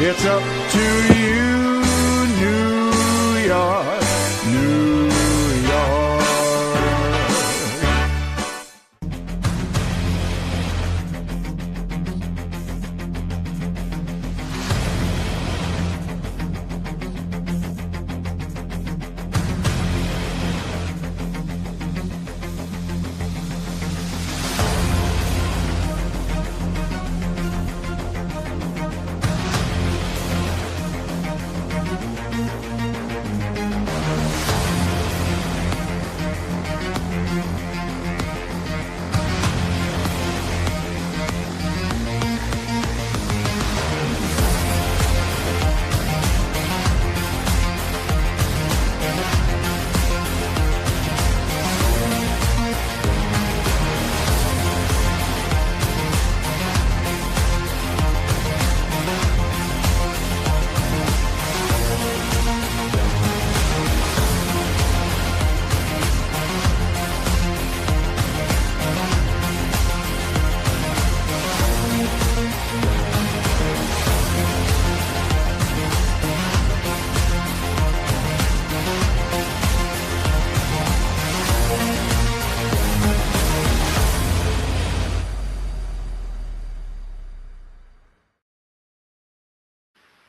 It's up to you, New York, New York.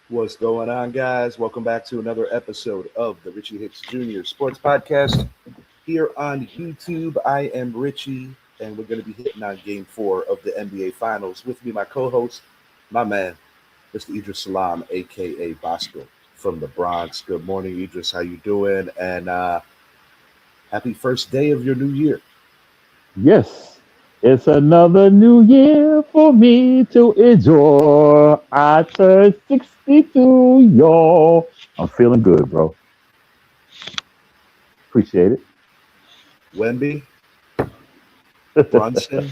What's going on, guys? Welcome back to another episode of the Richie Hicks Jr. Sports Podcast here on YouTube. I am Richie, and we're going to be hitting on Game 4 of the NBA Finals. With me, my co-host, my man, Mr. Idris Salam, a.k.a. Bosco from the Bronx. Good morning, Idris. How you doing? And happy first day of your new year. Yes, it's another new year for me to enjoy. I turned 62, y'all. I'm feeling good, bro. Appreciate it. Wemby, Brunson,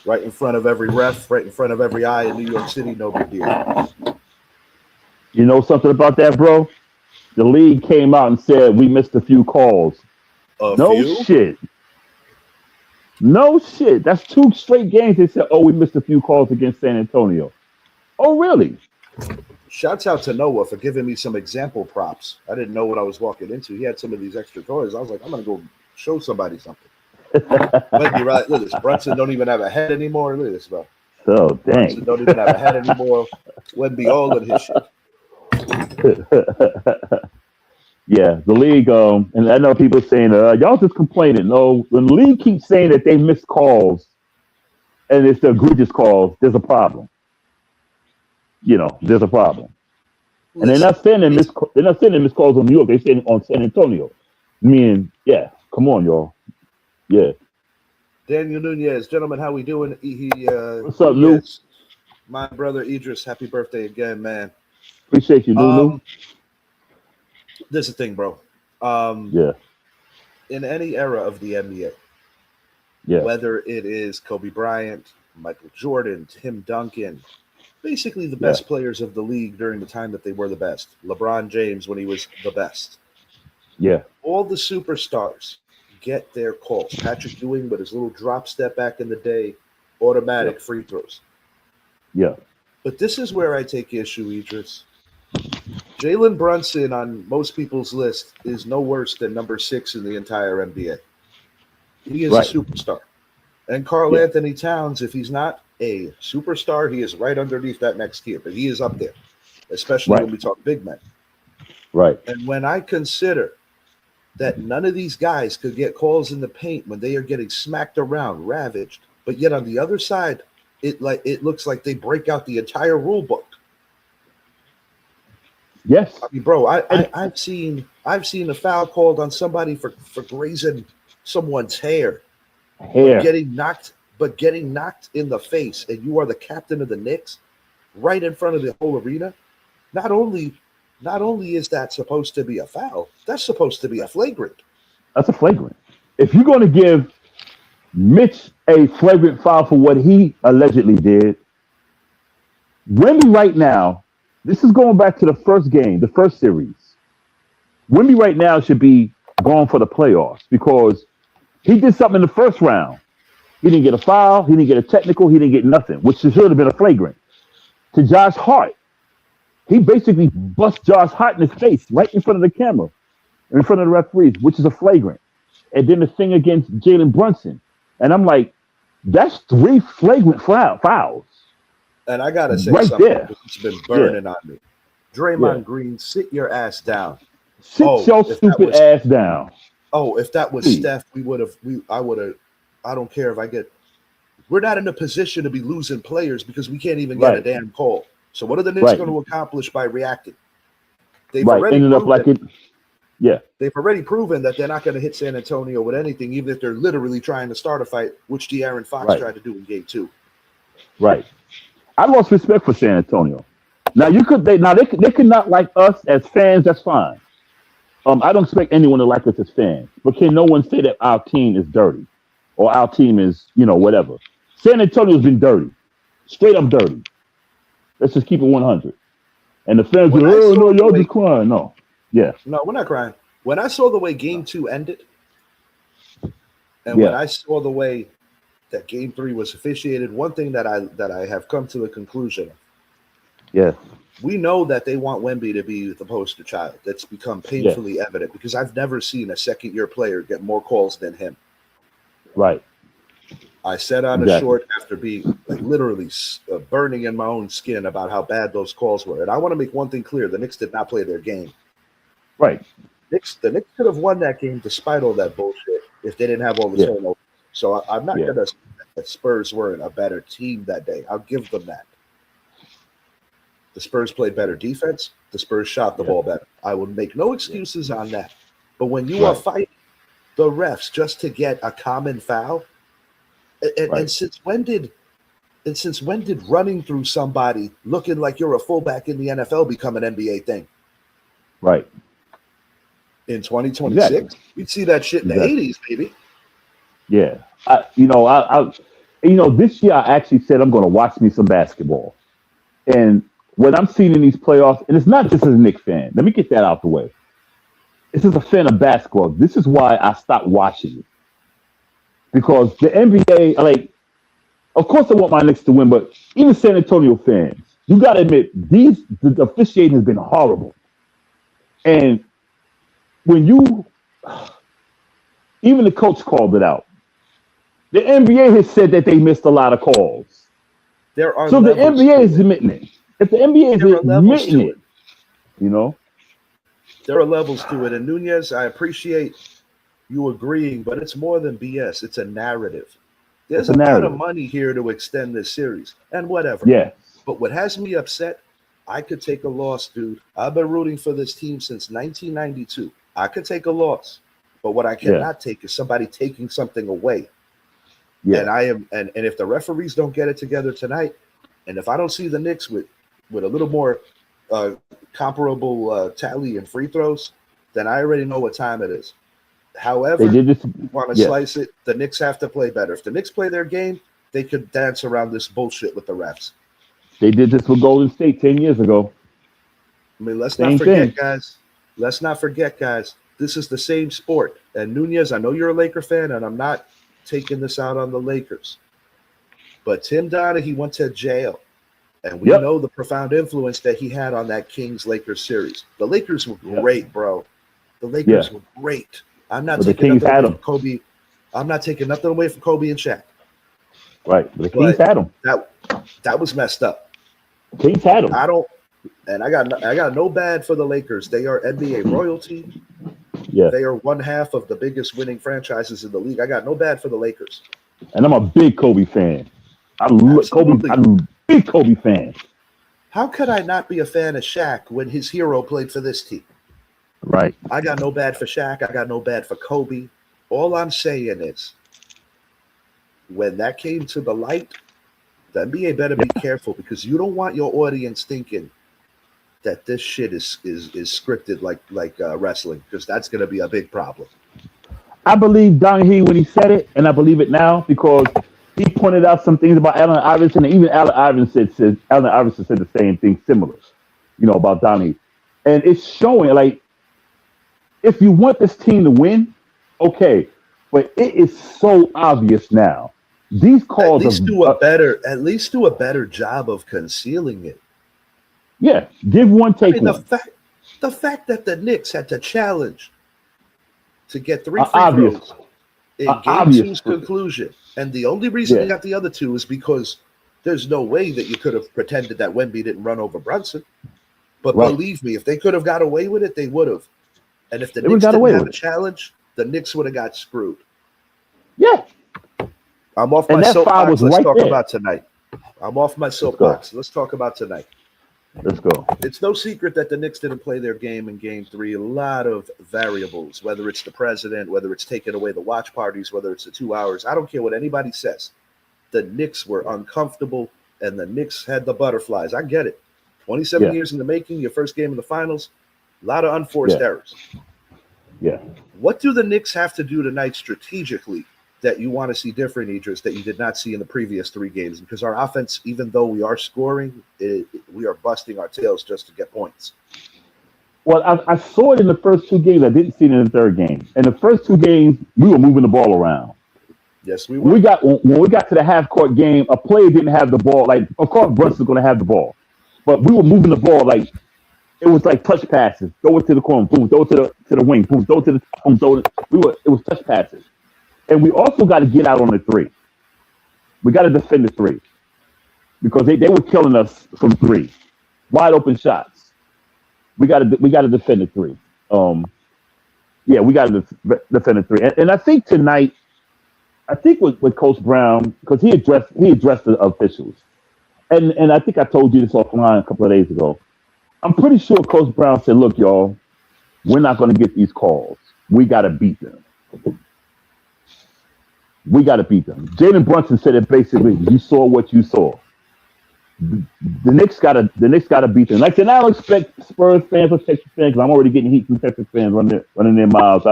right in front of every ref, right in front of every eye in New York City, no big deal. You know something about that, bro? The league came out and said we missed a few calls. Shit. No shit. That's 2 straight games. They said, we missed a few calls against San Antonio. Oh, really? Shouts out to Noah for giving me some example props. I didn't know what I was walking into. He had some of these extra toys. I was like, I'm going to go show somebody something. But you're right. Look at this. Brunson don't even have a head anymore. Look at this, bro. Oh, dang. Brunson don't even have a head anymore. Wemby all in his shit. Yeah, the league, and I know people saying, y'all just complaining. No, when the league keeps saying that they missed calls and it's the egregious calls, there's a problem. You know, there's a problem. And they're not sending missed calls on New York. They're saying on San Antonio. Meaning, yeah, come on, y'all. Yeah. Daniel Nunez, gentlemen, how we doing? What's up, Lou? My brother Idris, happy birthday again, man. Appreciate you, Lulu. This is the thing, bro. Yeah. In any era of the NBA, whether it is Kobe Bryant, Michael Jordan, Tim Duncan, basically the best players of the league during the time that they were the best. LeBron James when he was the best. Yeah. All the superstars get their calls. Patrick Ewing with his little drop step back in the day, automatic free throws. Yeah. But this is where I take issue, Idris. Jalen Brunson on most people's list is no worse than number 6 in the entire NBA. He is a superstar. And Karl Anthony Towns, if he's not a superstar, he is right underneath that next tier. But he is up there, especially when we talk big men. Right. And when I consider that none of these guys could get calls in the paint when they are getting smacked around, ravaged, but yet on the other side, it looks like they break out the entire rule book. Yes. I mean, bro, I've seen a foul called on somebody for grazing someone's hair. But getting knocked in the face, and you are the captain of the Knicks, right in front of the whole arena. Not only is that supposed to be a foul, that's supposed to be a flagrant. That's a flagrant. If you're going to give Mitch a flagrant foul for what he allegedly did, Wemby right now, this is going back to the first game, the first series. Wemby right now should be going for the playoffs because he did something in the first round. He didn't get a foul. He didn't get a technical. He didn't get nothing, which should have been a flagrant. to Josh Hart. He basically busts Josh Hart in his face right in front of the camera, in front of the referees, which is a flagrant. And then the thing against Jalen Brunson. And I'm like, that's 3 flagrant fouls. And I gotta say right something. there. It's been burning on me. Draymond Green, sit your ass down. Sit your stupid ass down. Oh, if that was Steph, I don't care if I get. We're not in a position to be losing players because we can't even get a damn call. So what are the Knicks going to accomplish by reacting? They've already ended up like it. Yeah. They've already proven that they're not going to hit San Antonio with anything, even if they're literally trying to start a fight, which De'Aaron Fox tried to do in Game 2. Right. I lost respect for San Antonio. Now they could not like us as fans. That's fine. I don't expect anyone to like us as fans, but can no one say that our team is dirty or our team is, whatever? San Antonio's been dirty, straight up dirty. Let's just keep it 100. And the fans go, "Oh no, y'all just crying." No, no, we're not crying. When I saw the way Game 2 ended, and when I saw the way that Game 3 was officiated, one thing that I have come to the conclusion of. Yes. We know that they want Wemby to be the poster child. That's become painfully evident because I've never seen a second-year player get more calls than him. Right. I said on a short after being literally burning in my own skin about how bad those calls were. And I want to make one thing clear. The Knicks did not play their game. Right. The Knicks could have won that game despite all that bullshit if they didn't have all the turnovers. So I'm not going to say that Spurs weren't a better team that day. I'll give them that. The Spurs played better defense. The Spurs shot the ball better. I will make no excuses on that. But when you are fighting the refs just to get a common foul, and since when did running through somebody looking like you're a fullback in the NFL become an NBA thing? Right. In 2026, we'd see that shit in the 80s, baby. Yeah. This year I actually said I'm going to watch me some basketball. And what I'm seeing in these playoffs, and it's not just as a Knicks fan. Let me get that out the way. This is a fan of basketball. This is why I stopped watching it. Because the NBA, of course I want my Knicks to win, but even San Antonio fans, you got to admit, the officiating has been horrible. And when even the coach called it out. The NBA has said that they missed a lot of calls. The NBA is admitting it. If the NBA is admitting it, there are levels to it. And Nunez, I appreciate you agreeing, but it's more than BS. It's a narrative. There's a lot of money here to extend this series and whatever. Yeah. But what has me upset, I could take a loss, dude. I've been rooting for this team since 1992. I could take a loss, but what I cannot take is somebody taking something away. Yeah. And if the referees don't get it together tonight, and if I don't see the Knicks with a little more comparable tally and free throws, then I already know what time it is. However, you want to slice it, the Knicks have to play better. If the Knicks play their game, they could dance around this bullshit with the refs. They did this with Golden State 10 years ago. I mean, let's not forget, guys. Let's not forget, guys. This is the same sport. And Nunez, I know you're a Laker fan, and I'm not taking this out on the Lakers. But Tim Donaghy went to jail. And we know the profound influence that he had on that Kings-Lakers series. The Lakers were great, bro. The Lakers were great. I'm not taking nothing away from Kobe. I'm not taking nothing away from Kobe and Shaq. Right. The Kings had them. That was messed up. Kings had them. I got no bad for the Lakers. They are NBA royalty. Yeah. They are one half of the biggest winning franchises in the league. I got no bad for the Lakers. And I'm a big Kobe fan. I'm a big Kobe fan. How could I not be a fan of Shaq when his hero played for this team? Right. I got no bad for Shaq. I got no bad for Kobe. All I'm saying is, when that came to the light, the NBA better be careful, because you don't want your audience thinking that this shit is scripted like wrestling, because that's going to be a big problem. I believe Donaghy when he said it, and I believe it now because he pointed out some things about Allen Iverson, and even Allen Iverson said the same thing similar, about Donaghy. And it's showing, if you want this team to win, okay, but it is so obvious now. These calls at least do a better job of concealing it. Yeah, give one, I take mean, one. the fact that the Knicks had to challenge to get 3 free Obvious, throws in Game obvious. Two's conclusion, and the only reason they Yeah, got the other two is because there's no way that you could have pretended that Wemby didn't run over Brunson. But right. believe me, if they could have got away with it, they would have. And if the They would Knicks have got didn't away have with a it. challenge, the Knicks would have got screwed. Yeah, I'm off and my that foul soapbox. was Let's right talk there. about tonight. I'm off my Let's go. soapbox. Let's talk about tonight. Let's go. It's no secret that the Knicks didn't play their game in Game 3. A lot of variables, whether it's the president, whether it's taking away the watch parties, whether it's the 2 hours. I don't care what anybody says. The Knicks were uncomfortable, and the Knicks had the butterflies. I get it. 27 Yeah. years in the making, your first game in the finals, a lot of unforced Yeah. errors. Yeah. What do the Knicks have to do tonight strategically that you want to see different, Idris, that you did not see in the previous 3 games? Because our offense, even though we are scoring, we are busting our tails just to get points. Well, I saw it in the first 2 games. I didn't see it in the third game. In the first 2 games, we were moving the ball around. Yes, we were. When we got to the half court game, a player didn't have the ball. Like, of course, Brunson's going to have the ball, but we were moving the ball like it was like touch passes. Throw it to the corner, boom. Throw it to the wing, boom. Throw it to the top, boom. It was touch passes, and we also got to get out on the 3. We got to defend the 3 because they were killing us from 3, wide open shots. We got to defend the 3. Yeah, we got to defend the 3, and I think tonight. I think with Coach Brown, because he addressed the officials, and I think I told you this offline a couple of days ago. I'm pretty sure Coach Brown said, "Look, y'all, we're not going to get these calls. We got to beat them. We got to beat them." Jalen Brunson said it basically. You saw what you saw. The Knicks got to beat them. Like, and I don't expect Spurs fans or Texas fans, because I'm already getting heat from Texas fans running their miles.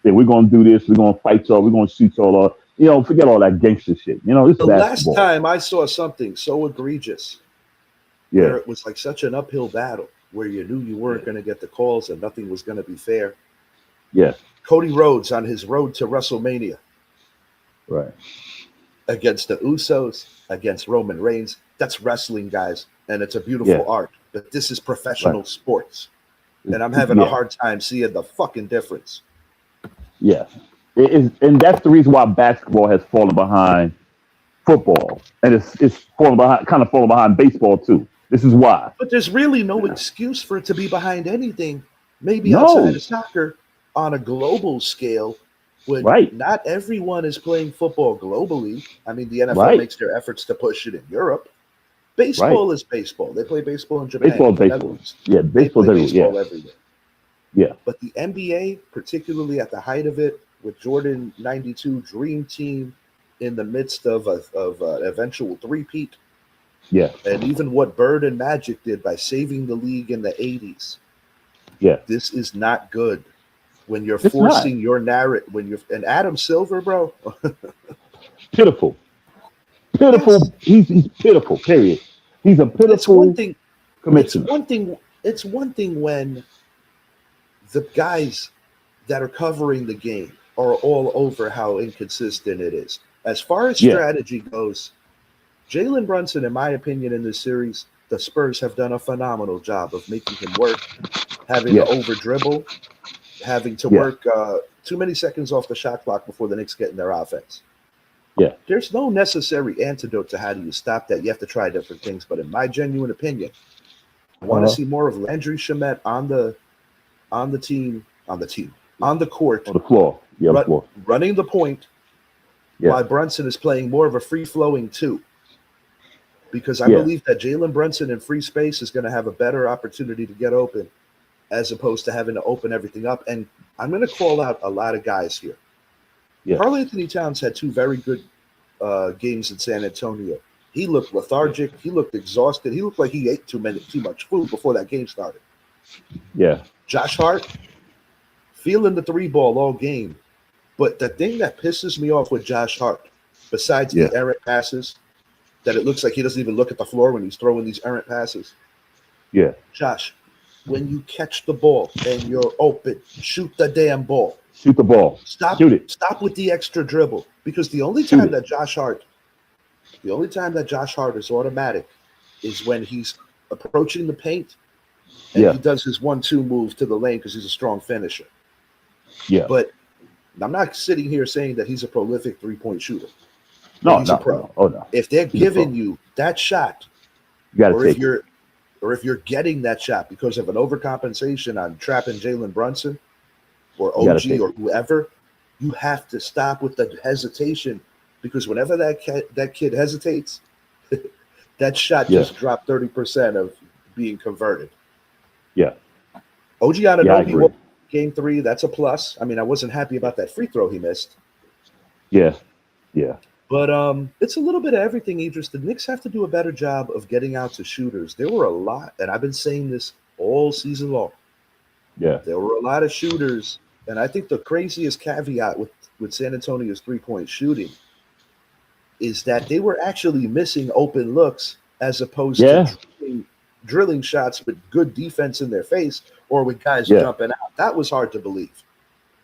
Yeah, we're gonna do this. We're gonna fight y'all. We're gonna shoot y'all. Forget all that gangster shit. This The basketball. last time I saw something so egregious, where Yeah, it was like such an uphill battle, where you knew you weren't going to get the calls and nothing was going to be fair. yeah, Cody Rhodes on his road to WrestleMania right. against the Usos, against Roman Reigns. That's wrestling, guys, and it's a beautiful Yeah. art. But this is professional Right. sports, and I'm having a Yeah. hard time seeing the fucking difference. Yeah, it is, and that's the reason why basketball has fallen behind football, and it's falling behind baseball too. This is why. But there's really no excuse for it to be behind anything, maybe No. outside of soccer on a global scale, when Right. not everyone is playing football globally. I mean, the NFL Right. makes their efforts to push it in Europe. Baseball is baseball. They play baseball in Japan. Baseball, the baseball. Netherlands. Yeah, They baseball. play baseball Yeah, everywhere. yeah, But the NBA, particularly at the height of it, with Jordan 92 Dream Team in the midst of an eventual three-peat, yeah, and even what Bird and Magic did by saving the league in the 80s, yeah. this is not good. When you're It's forcing your narrative, and Adam Silver, bro, Pitiful. Yes. He's pitiful. Period. He's a pitiful it's one thing. It's commissioner. one thing. It's one thing when the guys that are covering the game are all over how inconsistent it is. As far as Yeah. strategy goes, Jalen Brunson, in my opinion, in this series, the Spurs have done a phenomenal job of making him work, having Yeah. to over dribble, having to Yeah. work too many seconds off the shot clock before the Knicks get in their offense. Yeah. There's no necessary antidote to how do you stop that. You have to try different things. But in my genuine opinion, I want to see more of Landry Shamet on the court, On the floor. Yeah, on the floor. running the point, Yeah. while Brunson is playing more of a free-flowing 2. Because I Yeah. believe that Jalen Brunson in free space is going to have a better opportunity to get open, as opposed to having to open everything up. And I'm going to call out a lot of guys here. Yeah. Karl Anthony Towns had 2 very good games in San Antonio. He looked lethargic. He looked exhausted. He looked like he ate too much food before that game started. Yeah. Josh Hart, feeling the 3 ball all game. But the thing that pisses me off with Josh Hart, besides Yeah. the errant passes, that it looks like he doesn't even look at the floor when he's throwing these errant passes. Yeah. Josh, when you catch the ball and you're open, shoot the damn ball. Shoot the ball. Stop. Shoot it. Stop with the extra dribble. Because the only Shoot time it. that Josh Hart is automatic is when he's approaching the paint, and he does his 1-2 move to the lane because he's a strong finisher. Yeah. But I'm not sitting here saying that he's a prolific three-point shooter. No, he's a pro. No. Oh, no. If they're giving you that shot, or if you're getting that shot because of an overcompensation on trapping Jalen Brunson or OG or whoever, you have to stop with the hesitation, because whenever that kid hesitates, that shot just dropped 30% of being converted. Yeah. OG Anunoby, game 3, that's a plus. I mean, I wasn't happy about that free throw he missed. Yeah. Yeah. But it's a little bit of everything, Idris. The Knicks have to do a better job of getting out to shooters. There were a lot, and I've been saying this all season long. Yeah. There were a lot of shooters, and I think the craziest caveat with San Antonio's three-point shooting is that they were actually missing open looks as opposed to drilling shots with good defense in their face or with guys jumping out. That was hard to believe.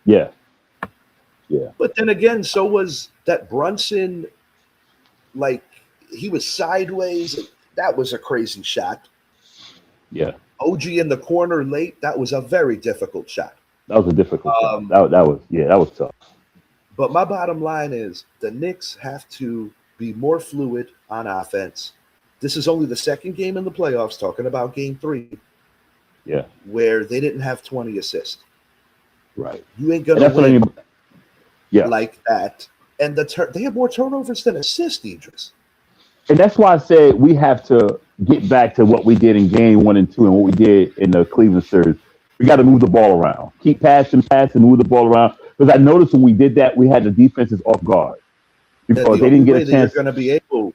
Yeah. Yeah. But then again, so was that Brunson, like, he was sideways. That was a crazy shot. Yeah. OG in the corner late, that was a very difficult shot. That was a difficult shot. That was tough. But my bottom line is the Knicks have to be more fluid on offense. This is only the second game in the playoffs, talking about game 3, where they didn't have 20 assists. Right. You ain't going to win like that. And they have more turnovers than assists, Idris. And that's why I said we have to get back to what we did in game 1 and 2 and what we did in the Cleveland series. We got to move the ball around. Keep passing, move the ball around. Because I noticed when we did that, we had the defenses off guard. Because they didn't get a chance. You're going to be able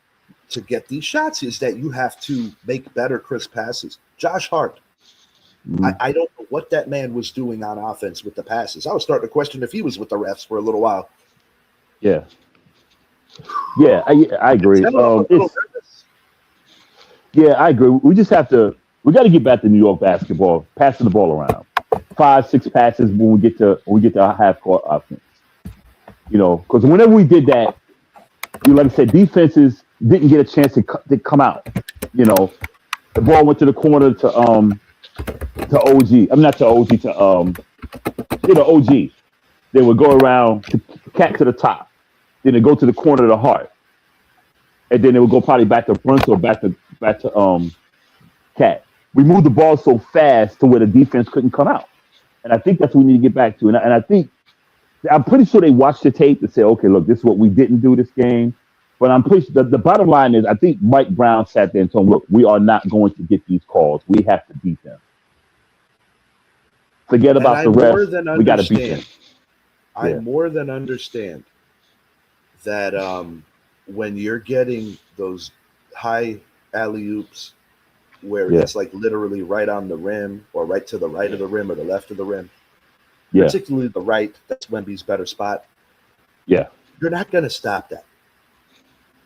to get these shots is that you have to make better crisp passes. Josh Hart, I don't know what that man was doing on offense with the passes. I was starting to question if he was with the refs for a little while. Yeah. Yeah, I agree. I agree. We just have to. We got to get back to New York basketball, passing the ball around, 5-6 passes when we get to our half court offense. You know, because whenever we did that, like I said, defenses didn't get a chance to come out. You know, the ball went to the corner to OG. I'm not to OG to OG. They would go around to cat to the top, then they go to the corner of the heart, and then they would go probably back to Brunson or back to cat. We moved the ball so fast to where the defense couldn't come out, and I think that's what we need to get back to. And I think I'm pretty sure they watched the tape and say, okay, look, this is what we didn't do this game. But I'm pretty sure the bottom line is I think Mike Brown sat there and told him, look, we are not going to get these calls. We have to beat them. Forget about the refs. We got to beat them. I more than understand that when you're getting those high alley-oops where it's like literally right on the rim or right to the right of the rim or the left of the rim, particularly the right, that's Wemby's better spot. Yeah. You're not going to stop that.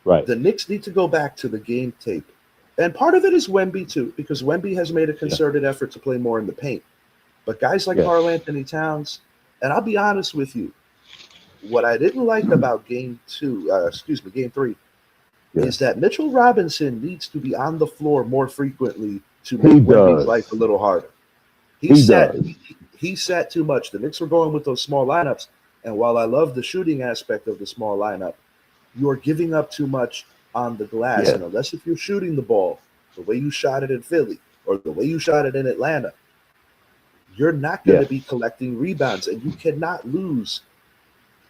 Right. The Knicks need to go back to the game tape. And part of it is Wemby, too, because Wemby has made a concerted effort to play more in the paint. But guys like Karl Anthony Towns, and I'll be honest with you, what I didn't like about game 3, is that Mitchell Robinson needs to be on the floor more frequently to make Wemby's life a little harder. He sat too much. The Knicks were going with those small lineups, and while I love the shooting aspect of the small lineup, you're giving up too much on the glass. And unless if you're shooting the ball the way you shot it in Philly or the way you shot it in Atlanta, you're not going to be collecting rebounds, and you cannot lose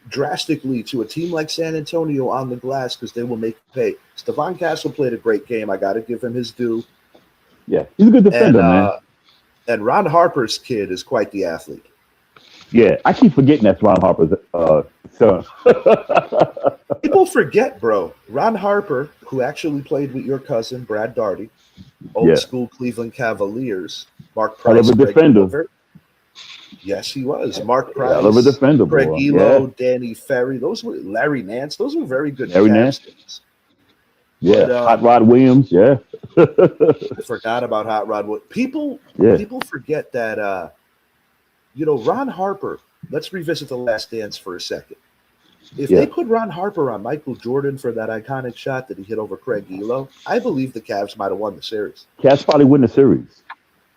drastically to a team like San Antonio on the glass because they will make you pay. Stephon Castle played a great game. I got to give him his due. Yeah, he's a good defender, man. And Ron Harper's kid is quite the athlete. Yeah, I keep forgetting that's Ron Harper's son. People forget, bro. Ron Harper, who actually played with your cousin, Brad Daugherty, old school Cleveland Cavaliers, Mark Price. Defender. Yes, he was. Mark Price, a defender, Craig Elo, Danny Ferry. Those were Larry Nance. Those were very good. Larry Nance. Yeah, but, Hot Rod Williams. Yeah. I forgot about Hot Rod. People forget that. Ron Harper. Let's revisit The Last Dance for a second. If they put Ron Harper on Michael Jordan for that iconic shot that he hit over Craig Elo, I believe the Cavs might have won the series. Cavs probably win the series.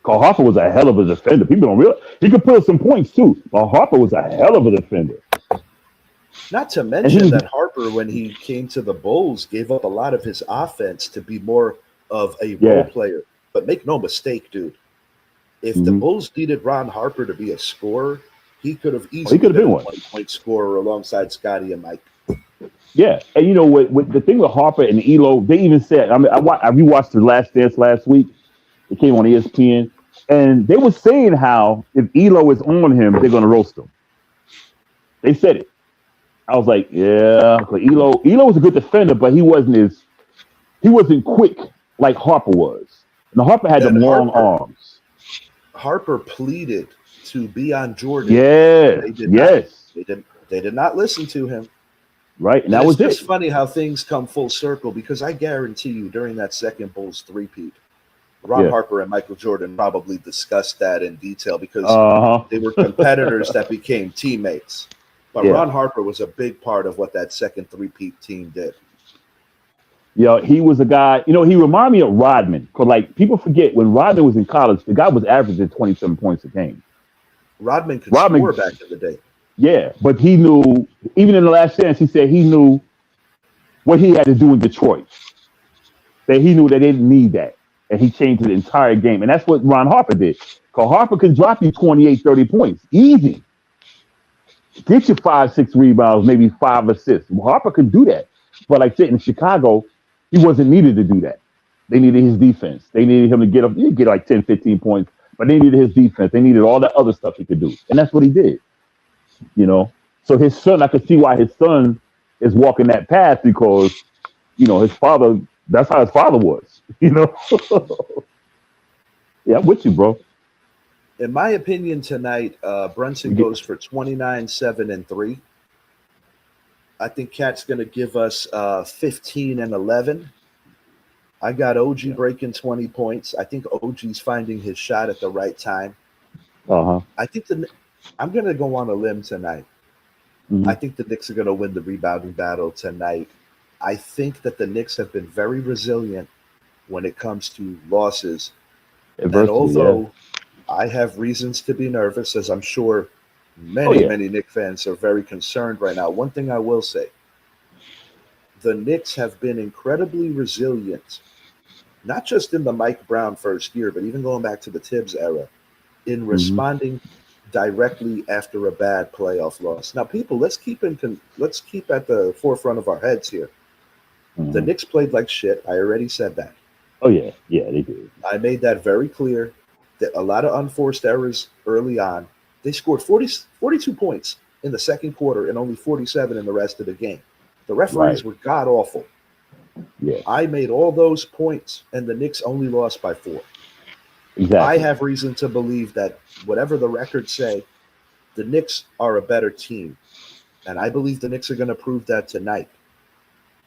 Cause Harper was a hell of a defender. People don't realize he could put up some points too. But Harper was a hell of a defender. Not to mention that Harper, when he came to the Bulls, gave up a lot of his offense to be more of a role player. But make no mistake, dude. If the Bulls needed Ron Harper to be a scorer, he could have easily been a 20-point scorer alongside Scotty and Mike. Yeah, and you know what the thing with Harper and Elo, they even said. I mean, I rewatched The Last Dance last week. It came on ESPN, and they were saying how if Elo is on him, they're going to roast him. They said it. I was like, yeah, but Elo was a good defender, but he wasn't quick like Harper was. And Harper had them long arms. Harper pleaded to be on Jordan. Yeah, They did not listen to him. Right, and that was It's funny how things come full circle, because I guarantee you during that second Bulls three-peat, Ron Harper and Michael Jordan probably discussed that in detail, because they were competitors that became teammates. But Ron Harper was a big part of what that second three-peat team did. Yeah, he was a guy, he reminded me of Rodman. Because, like, people forget when Rodman was in college, the guy was averaging 27 points a game. Rodman could score back in the day. Yeah, but he knew, even in The Last Dance, he said he knew what he had to do in Detroit. That he knew that they didn't need that. And he changed the entire game. And that's what Ron Harper did. Because Harper could drop you 28, 30 points. Easy. Get you 5, 6 rebounds, maybe 5 assists. Harper could do that. But like I said, in Chicago, he wasn't needed to do that. They needed his defense. They needed him to get like 10, 15 points. But they needed his defense. They needed all that other stuff he could do. And that's what he did. So his son, I could see why his son is walking that path, because, his father, that's how his father was, Yeah, I'm with you, bro. In my opinion tonight, Brunson goes for 29, 7, and 3. I think Cat's going to give us 15 and 11. I got OG breaking 20 points. I think OG's finding his shot at the right time. I think I'm going to go on a limb tonight. I think the Knicks are going to win the rebounding battle tonight. I think that the Knicks have been very resilient when it comes to losses. And although I have reasons to be nervous, as I'm sure many Knicks fans are very concerned right now, one thing I will say, the Knicks have been incredibly resilient, not just in the Mike Brown first year, but even going back to the Tibbs era, in responding directly after a bad playoff loss. Now, people, let's keep at the forefront of our heads here. The Knicks played like shit. I already said that. Oh yeah, they did. I made that very clear. That a lot of unforced errors early on. They scored 42 points in the second quarter and only 47 in the rest of the game. The referees were god awful. Yeah, I made all those points, and the Knicks only lost by 4. Exactly. I have reason to believe that whatever the records say, the Knicks are a better team. And I believe the Knicks are going to prove that tonight.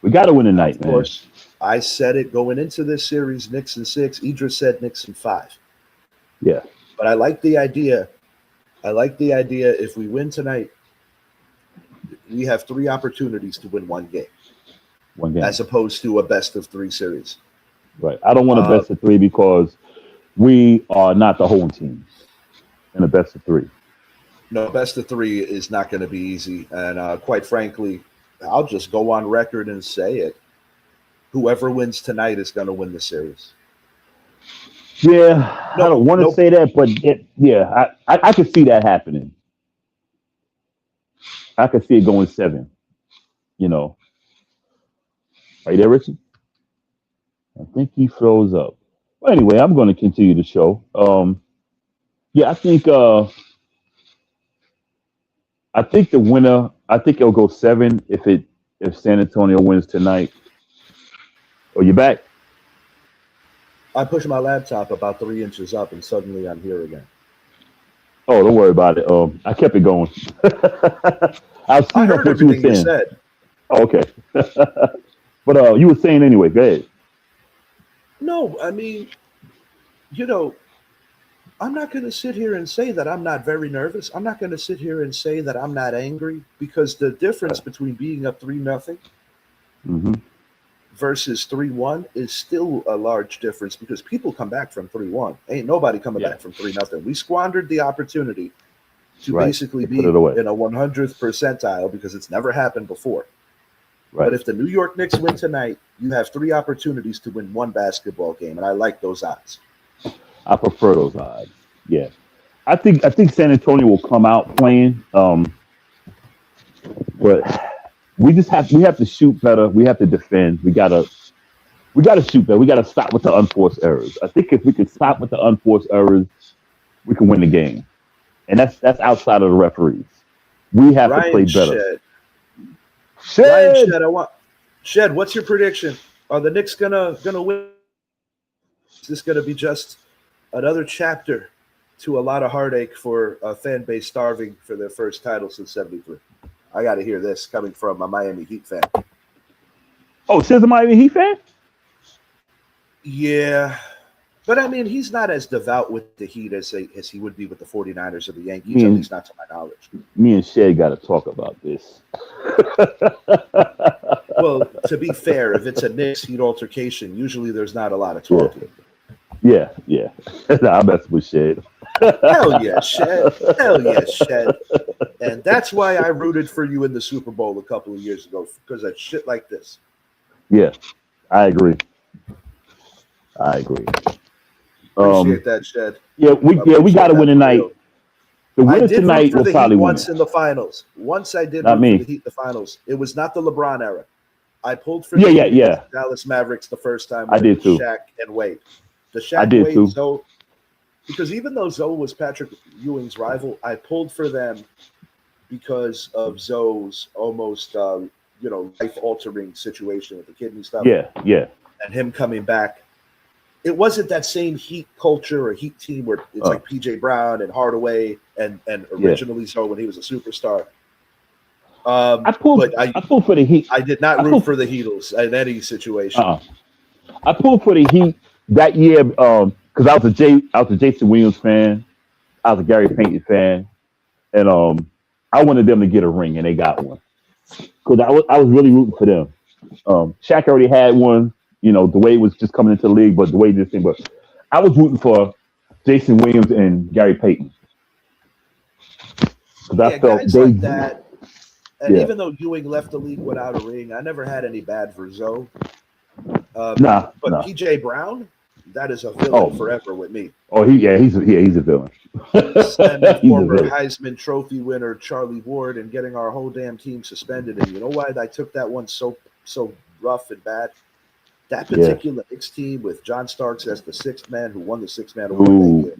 We got to win tonight, man. Of course, I said it going into this series, Knicks in 6. Idris said Knicks in 5. Yeah. But I like the idea. If we win tonight, we have 3 opportunities to win one game. As opposed to a best-of-3 series. Right. I don't want a best-of-3 because we are not the home team in a best-of-3. No, best-of-3 is not going to be easy. And quite frankly, I'll just go on record and say it. Whoever wins tonight is going to win the series. Yeah, I don't want to say that, but I could see that happening. I could see it going 7. Are you there, Richie? I think he froze up. Well, anyway, I'm going to continue the show. I think the winner. I think it'll go 7 if San Antonio wins tonight. Oh, you back? I pushed my laptop about 3 inches up, and suddenly I'm here again. Oh, don't worry about it. I kept it going. I heard everything you said. Oh, okay. But you were saying anyway. Go ahead. No, I mean, I'm not going to sit here and say that I'm not very nervous. I'm not going to sit here and say that I'm not angry because the difference between being up 3-0 Mm-hmm. versus 3-1 is still a large difference because people come back from 3-1. Ain't nobody coming Yeah. back from 3-0. We squandered the opportunity to Right. basically They put be it away. in a 100th percentile because it's never happened before. Right. But if the New York Knicks win tonight, you have 3 opportunities to win one basketball game, and I like those odds. I prefer those odds. Yeah. I think San Antonio will come out playing. But we have to shoot better. We have to defend. We gotta shoot better. We gotta stop with the unforced errors. I think if we can stop with the unforced errors, we can win the game. And that's outside of the referees. We have to play Ryan better. Shed. Ryan Shed. Shed, Shed, what's your prediction? Are the Knicks gonna win? Is this gonna be just another chapter to a lot of heartache for a fan base starving for their first title since '73? I got to hear this coming from a Miami Heat fan. Oh, Shed's a Miami Heat fan? Yeah, but I mean, he's not as devout with the Heat as he would be with the 49ers or the Yankees, at least not to my knowledge. Me and Shed got to talk about this. Well, to be fair, if it's a Knicks Heat altercation, usually there's not a lot of talking. Yeah. Nah, I mess with Shed. Hell yeah, Shed. Hell yeah, Shed. And that's why I rooted for you in the Super Bowl a couple of years ago, because of shit like this. Yeah, I agree. Appreciate that, Shed. We got to win tonight. The winner tonight will probably win. Once in the finals. Once I did root for the Heat in the finals. It was not the LeBron era. I pulled for the Dallas Mavericks the first time. I did too. Shaq and Wade. The Shaq Wade Zoe, because even though Zoe was Patrick Ewing's rival, I pulled for them because of Zoe's almost life-altering situation with the kidney stuff. Yeah. And him coming back. It wasn't that same Heat culture or Heat team where it's like PJ Brown and Hardaway and originally Zoe when he was a superstar. I pulled for the Heat. I did not root for the Heatles in any situation. I pulled for the Heat that year because I was a Jason Williams fan. I was a Gary Payton fan, and I wanted them to get a ring, and they got one. Because I was really rooting for them. Shaq already had one. Dwayne was just coming into the league, but Dwayne did this thing. But I was rooting for Jason Williams and Gary Payton. Because I felt guys like that. And even though Ewing left the league without a ring, I never had any bad for Zoe. But PJ Brown, that is a villain forever with me. Oh, he's a villain. And former Heisman Trophy winner Charlie Ward and getting our whole damn team suspended. And you know why I took that one so rough and bad? That particular Knicks team with John Starks as the sixth man who won the sixth-man award that year.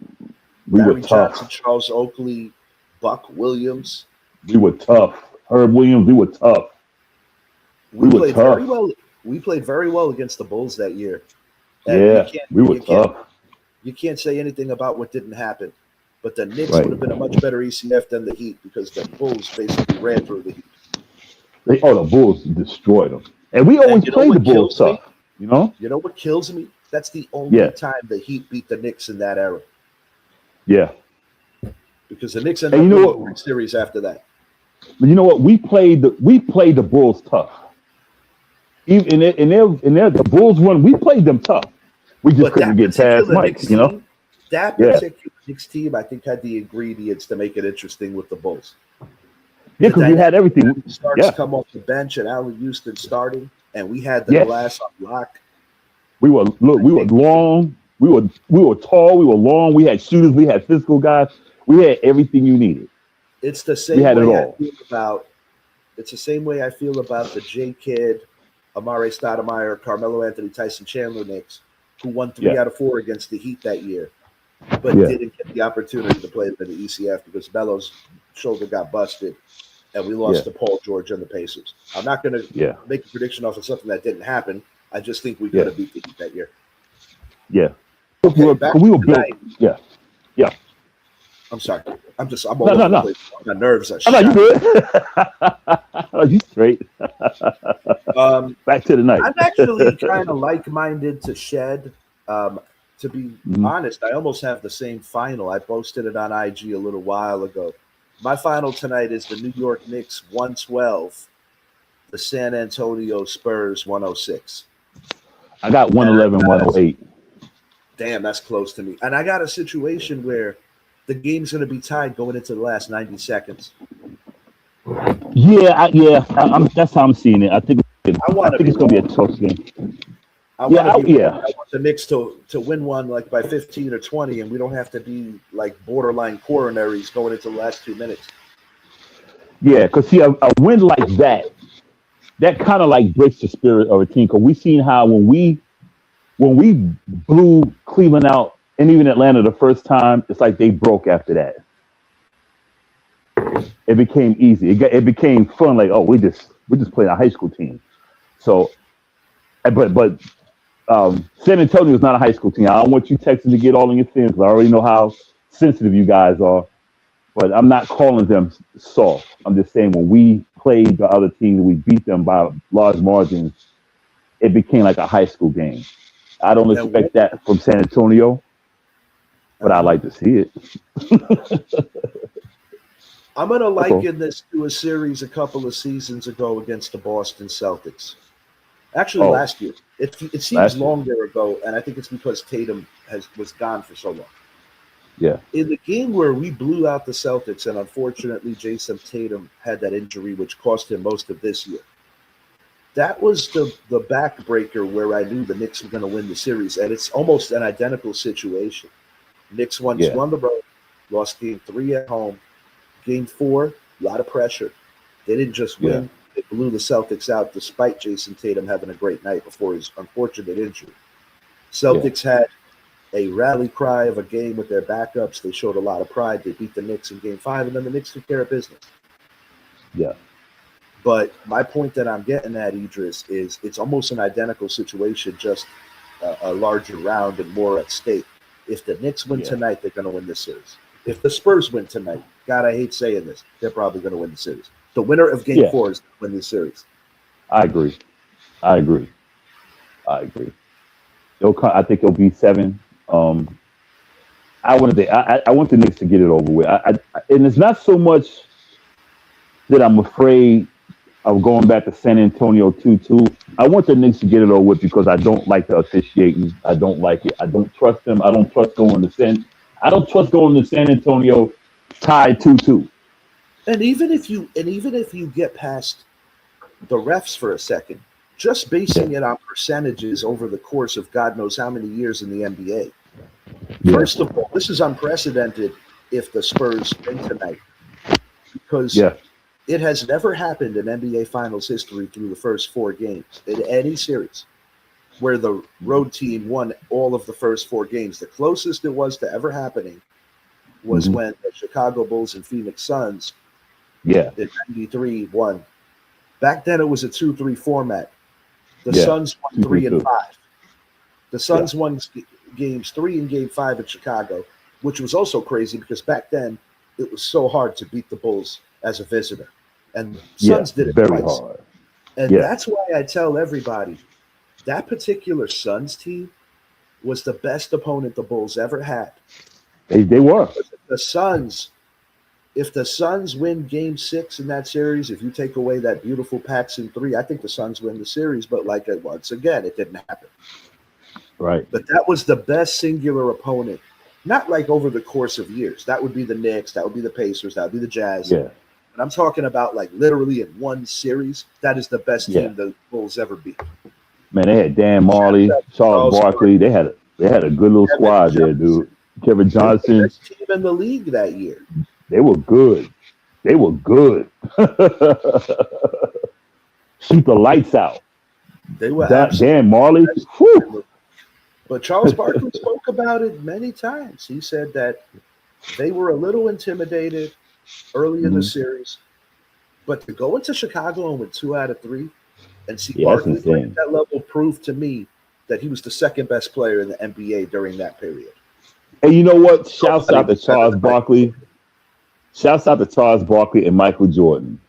Barry Johnson, Charles Oakley, Buck Williams. We were tough. Herb Williams, we were tough. We played very well. We played very well against the Bulls that year. And we were tough. You can't say anything about what didn't happen. But the Knicks would have been a much better ECF than the Heat because the Bulls basically ran through the Heat. The Bulls destroyed them. And we always played the Bulls tough. You know what kills me? That's the only time the Heat beat the Knicks in that era. Yeah. Because the Knicks ended up winning the World Series after that. But you know what? We played the Bulls tough. Even in the Bulls won. We played them tough. We just couldn't get past Mike. That particular Knicks team, I think, had the ingredients to make it interesting with the Bulls. Yeah, because we had everything. Starks come off the bench and Allen Houston starting, and we had the glass on lock. We were long. We were tall. We were long. We had shooters. We had physical guys. We had everything you needed. It's the same It's the same way I feel about the J Kidd, Amare Stoudemire, Carmelo Anthony, Tyson Chandler Knicks, who won 3 out of 4 against the Heat that year, but didn't get the opportunity to play in the ECF because Melo's shoulder got busted, and we lost to Paul George and the Pacers. I'm not going to make a prediction off of something that didn't happen. I just think we could have beat the Heat that year. Yeah. Okay, we were built. Yeah. I'm sorry. I'm all over the place. My nerves are shot. No, you good. Oh, you straight. Back to the night. I'm actually kind of like-minded to Shed. to be honest, I almost have the same final. I posted it on IG a little while ago. My final tonight is the New York Knicks 112, the San Antonio Spurs 106. I got 111, 108. Damn, that's close to me. And I got a situation where the game's going to be tied going into the last 90 seconds. That's how I'm seeing it. I think it's going to be a tough game. I want the Knicks to win one like by 15 or 20, and we don't have to be like borderline coronaries going into the last 2 minutes. Yeah, because see, a win like that kind of like breaks the spirit of a team. Because we seen how when we blew Cleveland out and even Atlanta the first time, it's like they broke after that. It became easy. It became fun. Like, oh, we're just playing a high school team. So, but San Antonio is not a high school team. I don't want you Texans to get all in your feelings, because I already know how sensitive you guys are. But I'm not calling them soft. I'm just saying when we played the other team, we beat them by large margins. It became like a high school game. I don't expect that from San Antonio, but I like to see it. I'm going to liken this to a series a couple of seasons ago against the Boston Celtics. Actually, last year. It seems longer ago, and I think it's because Tatum was gone for so long. Yeah. In the game where we blew out the Celtics, and unfortunately Jason Tatum had that injury, which cost him most of this year. That was the backbreaker where I knew the Knicks were going to win the series, and it's almost an identical situation. Knicks won two on the road, lost game 3 at home. Game 4, a lot of pressure. They didn't just win. They blew the Celtics out despite Jason Tatum having a great night before his unfortunate injury. Celtics had a rally cry of a game with their backups. They showed a lot of pride. They beat the Knicks in Game 5, and then the Knicks took care of business. Yeah. But my point that I'm getting at, Idris, is it's almost an identical situation, just a larger round and more at stake. If the Knicks win tonight, they're going to win this series. If the Spurs win tonight, God, I hate saying this, they're probably going to win the series. The winner of Game 4 is going to win this series. I agree. I think it'll be 7. I want the Knicks to get it over with. And it's not so much that I'm afraid of going back to San Antonio 2-2. I want the Knicks to get it over with because I don't like the officiating. I don't like it. I don't trust them. I don't trust going to San Antonio tied 2-2. And even if you get past the refs for a second, just basing it on percentages over the course of God knows how many years in the NBA. First of all, this is unprecedented if the Spurs win tonight, because it has never happened in NBA Finals history through the first 4 games in any series where the road team won all of the first 4 games. The closest it was to ever happening was when the Chicago Bulls and Phoenix Suns in 93 won. Back then it was a 2-3 format. The Suns won 3 and 5. The Suns won games 3 and Game 5 in Chicago, which was also crazy because back then it was so hard to beat the Bulls as a visitor. And Suns did it very twice. hard. And that's why I tell everybody that particular Suns team was the best opponent the Bulls ever had. They were. If the Suns win Game 6 in that series, if you take away that beautiful Paxson 3, I think the Suns win the series. But once again, it didn't happen. Right. But that was the best singular opponent, not like over the course of years. That would be the Knicks. That would be the Pacers. That would be the Jazz. Yeah. And I'm talking about like literally in one series. That is the best team the Bulls ever beat. Man, they had Dan Marley, Charles Barkley. They had a good little squad there, dude. Kevin Johnson. The best team in the league that year. They were good. Shoot the lights out. They were Dan Marley. But Charles Barkley spoke about it many times. He said that they were a little intimidated early in the series, but to go into Chicago and win 2 out of 3 and see Barkley play at that level proved to me that he was the second best player in the NBA during that period. And you know what? Shouts out to Charles Barkley. Shouts out to Charles Barkley and Michael Jordan.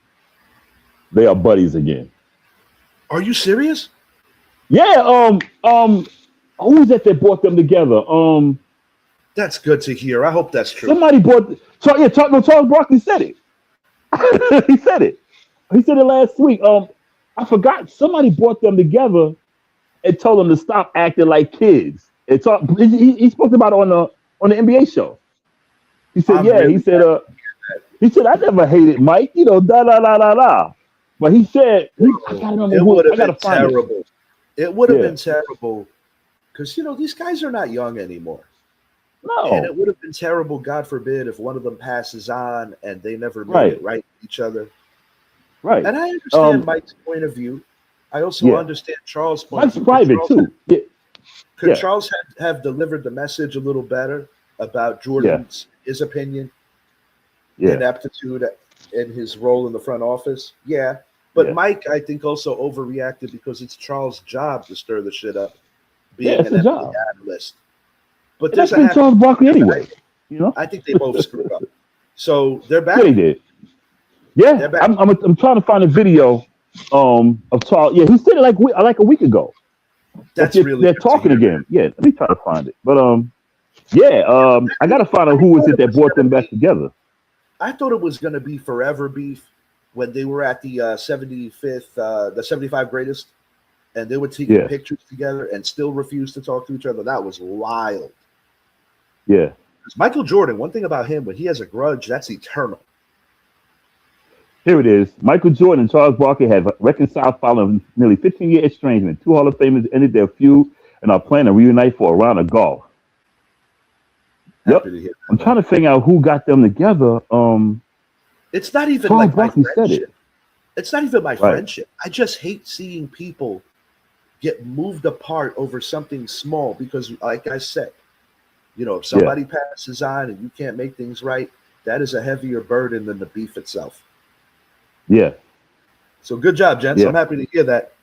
They are buddies again. Are you serious? Yeah. Who was that brought them together? That's good to hear. I hope that's true. Somebody brought. Charles Barkley said it. He said it. He said it last week. I forgot. Somebody brought them together and told them to stop acting like kids. He spoke about it on the NBA show. He said, he said, I never hated Mike. Da da da da da. But he said, I gotta remember who. I gotta find terrible. It would have been terrible because these guys are not young anymore. No. And it would have been terrible, God forbid, if one of them passes on and they never made it right with each other. Right. And I understand Mike's point of view. I also understand Charles' point of view. Mike's private too. Could Charles have delivered the message a little better about Jordan's his opinion and aptitude in his role in the front office? Yeah. But Mike, I think, also overreacted because it's Charles' job to stir the shit up, being an NBA analyst. But that's been Charles Barkley anyway. I think they both screwed up. So they're back. Yeah, they did. Yeah, I'm trying to find a video of Charles. Yeah, he said it like a week ago. They're talking again. Yeah, let me try to find it. But I got to find out who was it that brought them back together. I thought it was going to be forever beef when they were at the 75th, the 75 greatest, and they were taking pictures together and still refused to talk to each other. That was wild. Yeah. Michael Jordan, one thing about him, when he has a grudge, that's eternal. Here it is. Michael Jordan and Charles Barkley have reconciled following nearly 15-year estrangement. Two Hall of Famers ended their feud and are planning to reunite for a round of golf. Yep. I'm trying to figure out who got them together. It's not even Charles like Barkley my said friendship. It's not even my Right. friendship. I just hate seeing people get moved apart over something small because, like I said, if somebody passes on and you can't make things right, that is a heavier burden than the beef itself. Yeah. So good job, gents. I'm happy to hear that.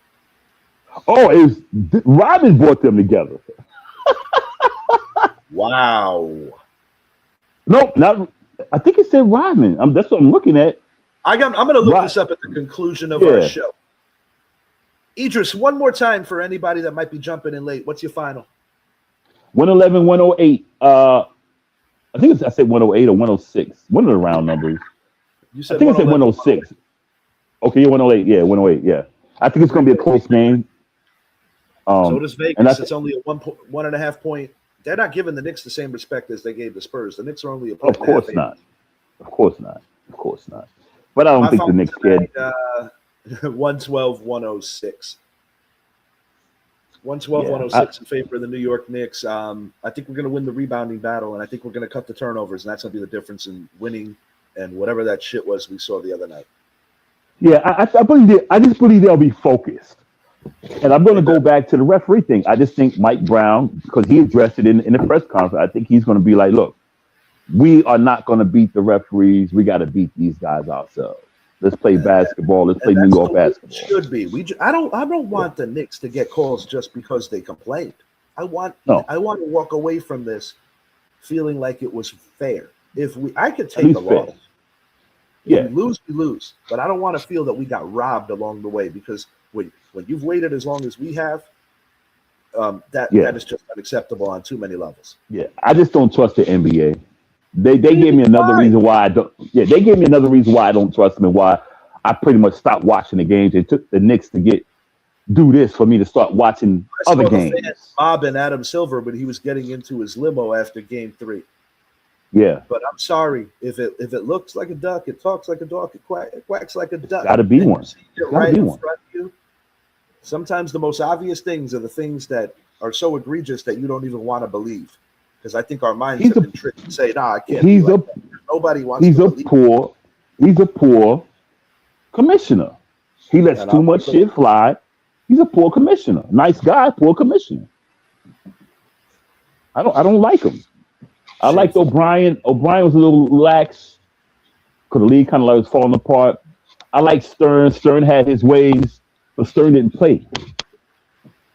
Oh, it was Robin brought them together. Wow. Nope, not. I think it said Rodman. That's what I'm looking at. I'm going to look this up at the conclusion of our show. Idris, one more time for anybody that might be jumping in late. What's your final? 111, 108. I think I said 108 or 106. One of the round numbers. You said I think I said 106. Okay, 108. Yeah, 108. Yeah. I think it's going to be a close game. So does Vegas. It's only a 1.5 point. They're not giving the Knicks the same respect as they gave the Spurs. The Knicks are only a point. Of course not. Of course not. Of course not. But I don't think the Knicks can. 112, 106. 112, 106 in favor of the New York Knicks. I think we're going to win the rebounding battle, and I think we're going to cut the turnovers, and that's going to be the difference in winning and whatever that shit was we saw the other night. Yeah, I just believe they'll be focused. And I'm going to go back to the referee thing. I just think Mike Brown, because he addressed it in the press conference, I think he's going to be like, look, we are not going to beat the referees. We got to beat these guys ourselves. Let's play basketball. Let's play New York basketball. Should be. I don't want the Knicks to get calls just because they complained. I want to walk away from this feeling like it was fair. I could take a loss. Yeah. We lose. But I don't want to feel that we got robbed along the way because when you've waited as long as we have, that is just unacceptable on too many levels. Yeah, I just don't trust the NBA. They gave me another reason why I don't. Yeah, they gave me another reason why I don't trust them and why I pretty much stopped watching the games. It took the Knicks to do this for me to start watching other games. Mobbing Adam Silver, but he was getting into his limo after Game 3. Yeah, but I'm sorry if it looks like a duck, it talks like a dog, it quacks like a duck. Got to be one. Right in front of you. Sometimes the most obvious things are the things that are so egregious that you don't even want to believe. Because I think our minds have been tricked to say, "Nah, I can't." Nobody wants. He's a poor commissioner. He lets too much shit fly. He's a poor commissioner. Nice guy, poor commissioner. I don't like him. I liked O'Brien. O'Brien was a little lax because the league kind of was falling apart. I like Stern. Stern had his ways, but Stern didn't play.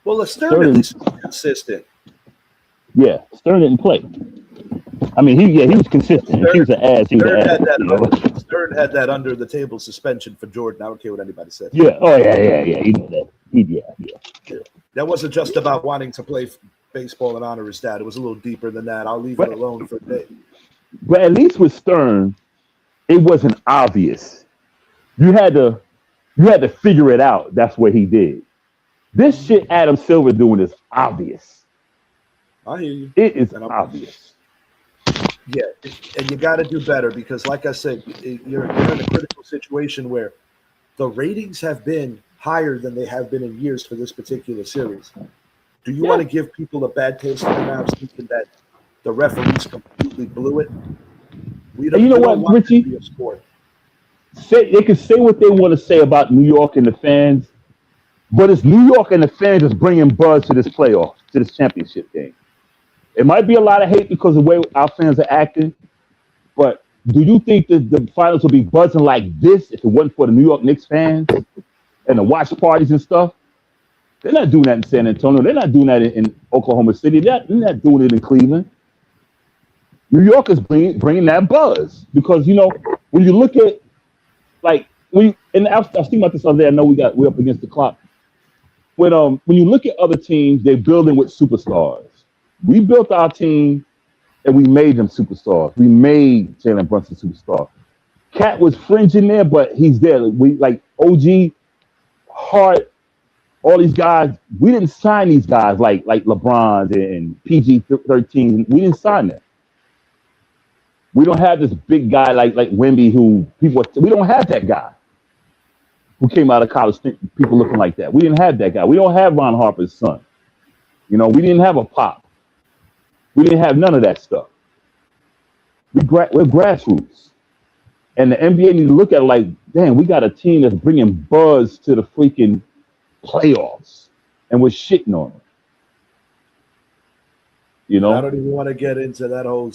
Well, Stern at least was consistent. Yeah, Stern didn't play. I mean, he was consistent. He was an ass. Stern had that under the table suspension for Jordan. I don't care what anybody said. Yeah. Oh yeah. You know that. Yeah. That wasn't just about wanting to play baseball and honor his dad. It was a little deeper than that. I'll leave it alone for a bit. But at least with Stern, it wasn't obvious. You had to figure it out. That's what he did. This shit Adam Silver doing is obvious. I hear you. It is obvious. Yeah, and you got to do better because, like I said, you're in a critical situation where the ratings have been higher than they have been in years for this particular series. Do you want to give people a bad taste in their mouths thinking that the referees completely blew it? You know what, Richie? They can say what they want to say about New York and the fans, but it's New York and the fans that's bringing buzz to this playoff, to this championship game. It might be a lot of hate because of the way our fans are acting, but do you think that the finals will be buzzing like this if it wasn't for the New York Knicks fans and the watch parties and stuff? They're not doing that in San Antonio. They're not doing that in Oklahoma City. They're not doing it in Cleveland. New York is bringing that buzz because, you know, when you look at, like, I was thinking about this other day. I know we're up against the clock. When you look at other teams, they're building with superstars. We built our team and we made them superstars. We made Jalen Brunson superstar. Cat was fringing there, but he's there. We like OG, Hart, all these guys. We didn't sign these guys like LeBron and PG-13. We didn't sign them. We don't have this big guy like Wemby we don't have that guy who came out of college, people looking like that. We didn't have that guy. We don't have Ron Harper's son. You know, we didn't have a Pop. We didn't have none of that stuff. We're grassroots. And the NBA need to look at it like, damn, we got a team that's bringing buzz to the freaking playoffs. And we're shitting on them. You know? I don't even want to get into that whole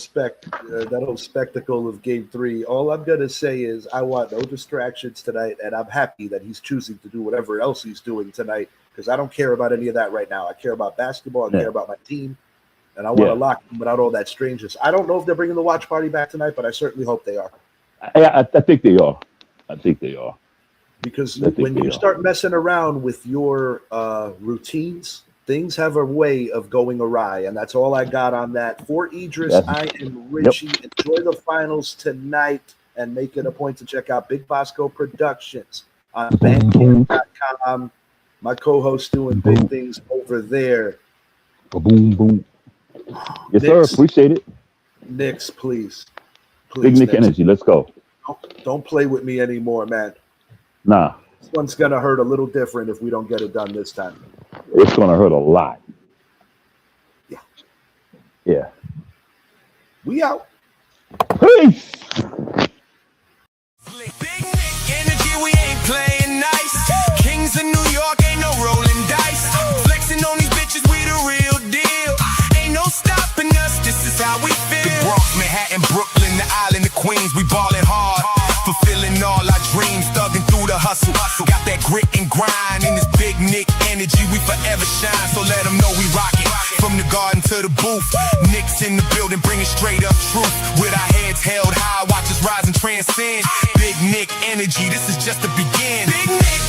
spectacle of Game 3. All I'm going to say is I want no distractions tonight, and I'm happy that he's choosing to do whatever else he's doing tonight because I don't care about any of that right now. I care about basketball. I care about my team. And I want to lock them without all that strangeness. I don't know if they're bringing the watch party back tonight, but I certainly hope they are. I think they are. I think they are. Because when you start messing around with your routines, things have a way of going awry. And that's all I got on that. For Idris, I am Richie. Yep. Enjoy the finals tonight and make it a point to check out Big Bosco Productions on Bandcamp.com. My co-host doing big things over there. Boom, boom. Yes, Knicks, sir. Appreciate it. Knicks, please. Big Nick energy. Let's go. Don't play with me anymore, man. Nah. This one's going to hurt a little different if we don't get it done this time. It's going to hurt a lot. Yeah. Yeah. We out. Peace. Big Nick energy, we ain't playing nice. Kings of New York, ain't no rolling dice. Flexing on these bitches, we the real deal. Ain't no stopping us, this is how we feel. The Bronx, Manhattan, Brooklyn, the island of Queens, we ballin' hard. Fulfilling all our dreams, thugging through the hustle. Got that grit and grind in this Big Nick energy, we forever shine. So let them know we rockin'. From the garden to the booth, Knicks in the building, bringing straight up truth. With our heads held high, watch us rise and transcend. Big Nick energy, this is just the beginning. Big Nick